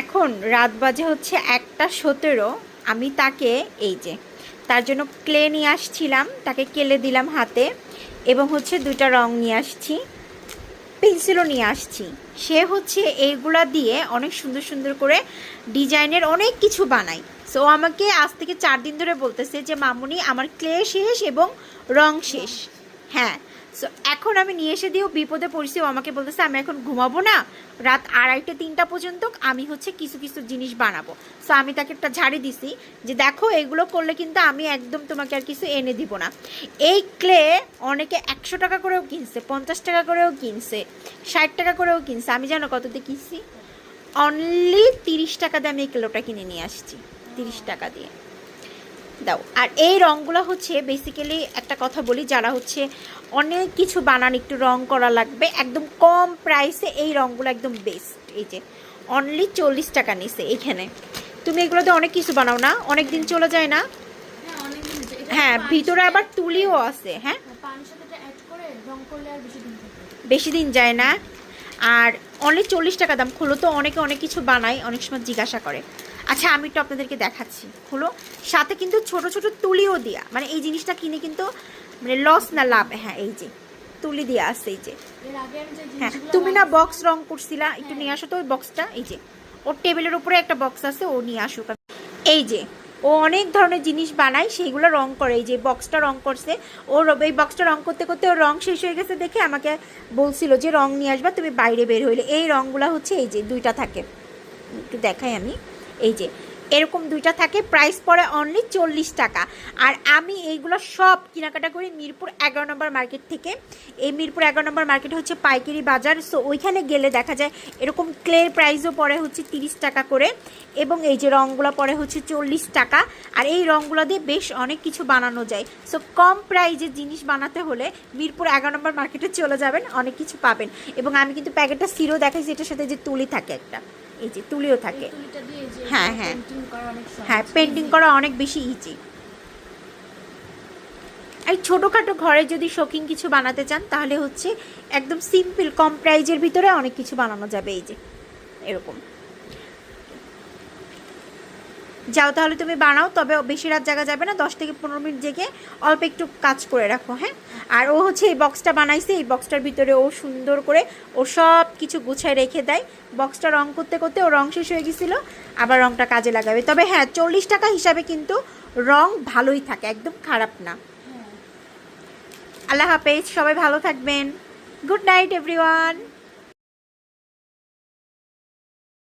এখন রাত বাজে হচ্ছে 1টা 17। আমি তাকে এই যে তার জন্য ক্লে নিয়ে আসছিলাম, তাকে কেলে দিলাম হাতে, এবং হচ্ছে 2টা রং নিয়ে আসছি, পেন্সিলও নিয়ে আসছি। সে হচ্ছে এইগুলা দিয়ে অনেক সুন্দর সুন্দর করে ডিজাইনের অনেক কিছু বানায়। সো আমাকে আজ থেকে 4 দিন ধরে বলতেছে যে মামুনি আমার ক্লে শেষ এবং রং শেষ। হ্যাঁ, সো এখন আমি নিয়ে এসে দিয়েও বিপদে পড়ছি। ও আমাকে বলতেছে আমি এখন ঘুমাবো না, রাত 2:30-3টা পর্যন্ত আমি হচ্ছে কিছু কিছু জিনিস বানাবো। সো আমি তাকে একটা ঝাড়ি দিছি যে দেখো এগুলো করলে কিন্তু আমি একদম তোমাকে আর কিছু এনে দিব না। এই ক্লে অনেকে 100 টাকা করেও কিনছে, 50 টাকা করেও কিনছে, 60 টাকা করেও কিনছে। আমি জানো কত দিয়ে কিনছি? অনলি 30 টাকা দিয়ে আমি এই ক্লেটা কিনে নিয়ে আসছি, 30 টাকা দিয়ে। দাও। আর এই রঙগুলো হচ্ছে বেসিক্যালি একটা কথা বলি, যারা হচ্ছে অনেক কিছু বানান, একটু রং করা লাগবে, একদম কম প্রাইসে এই রঙগুলো একদম বেস্ট। এই যে অনলি 40 টাকা নিছে এইখানে। তুমি এগুলোতে অনেক কিছু বানাও না, অনেক দিন চলে যায় না? হ্যাঁ, ভিতরে আবার তুলিও আছে। হ্যাঁ, বেশি দিন যায় না। আর অনলি 40 টাকা দাম। খুলো তো, অনেকে অনেক কিছু বানায়, অনেক সময় জিজ্ঞাসা করে। আচ্ছা আমি একটু আপনাদেরকে দেখাচ্ছি, খুলো। সাথে কিন্তু ছোট ছোট তুলিও দিয়া, মানে এই জিনিসটা কিনে কিন্তু মানে লস না লাভ। হ্যাঁ, এই যে তুলি দিয়ে আসছে। এই যে হ্যাঁ, তুমি না বক্স রং করছিলা, একটু নিয়ে আসো তো ওই বক্সটা। এই যে ওর টেবিলের উপরে একটা বক্স আছে, ও নিয়ে আসুক। এই যে ও অনেক ধরনের জিনিস বানায়, সেইগুলো রং করে। এই যে বক্সটা রং করছে, ওর এই বক্সটা রং করতে করতে ওর রং শেষ হয়ে গেছে দেখে আমাকে বলছিল যে রং নিয়ে আসবা তুমি বাইরে বের হইলে। এই রঙগুলো হচ্ছে এই যে 2টা থাকে, একটু দেখাই আমি। এই যে এরকম 2টা থাকে, প্রাইস পড়ে অনলি 40 টাকা। আর আমি এইগুলো সব কেনাকাটা করি মিরপুর 11 নম্বর মার্কেট থেকে। এই মিরপুর 11 নম্বর মার্কেট হচ্ছে পাইকারি বাজার। সো ওইখানে গেলে দেখা যায় এরকম ক্লের প্রাইসও পড়ে হচ্ছে 30 টাকা করে, এবং এই যে রঙগুলো পড়ে হচ্ছে 40 টাকা। আর এই রঙগুলো দিয়ে বেশ অনেক কিছু বানানো যায়। সো কম প্রাইজে জিনিস বানাতে হলে মিরপুর 11 নম্বর মার্কেটে চলে যাবেন, অনেক কিছু পাবেন। এবং আমি কিন্তু প্যাকেটটা সিরো দেখাইছি, এটার সাথে যে তুলি থাকে একটা, এই যে তুলিও থাকে। হ্যাঁ হ্যাঁ হ্যাঁ, পেন্টিং করা অনেক বেশি ইজি। এই ছোটোখাটো ঘরে যদি শৌখিন কিছু বানাতে চান তাহলে হচ্ছে একদম সিম্পল কম প্রাইজের ভিতরে অনেক কিছু বানানো যাবে। এই যে এরকম। যাও তাহলে তুমি বানাও, তবে বেশি রাত জায়গা যাবে না, 10 থেকে 15 মিনিট জেগে অল্প একটু কাজ করে রাখো। হ্যাঁ, আর ও হচ্ছে এই বক্সটা বানাইছে, এই বক্সটার ভিতরে ও সুন্দর করে ও সব কিছু গুছায় রেখে দেয়। বক্সটা রং করতে করতে ও রং শেষ হয়ে গেছিলো, আবার রংটা কাজে লাগাবে। তবে হ্যাঁ, 40 টাকা হিসাবে কিন্তু রং ভালোই থাকে, একদম খারাপ না। আল্লাহ হাফেজ, সবাই ভালো থাকবেন। Good night everyone.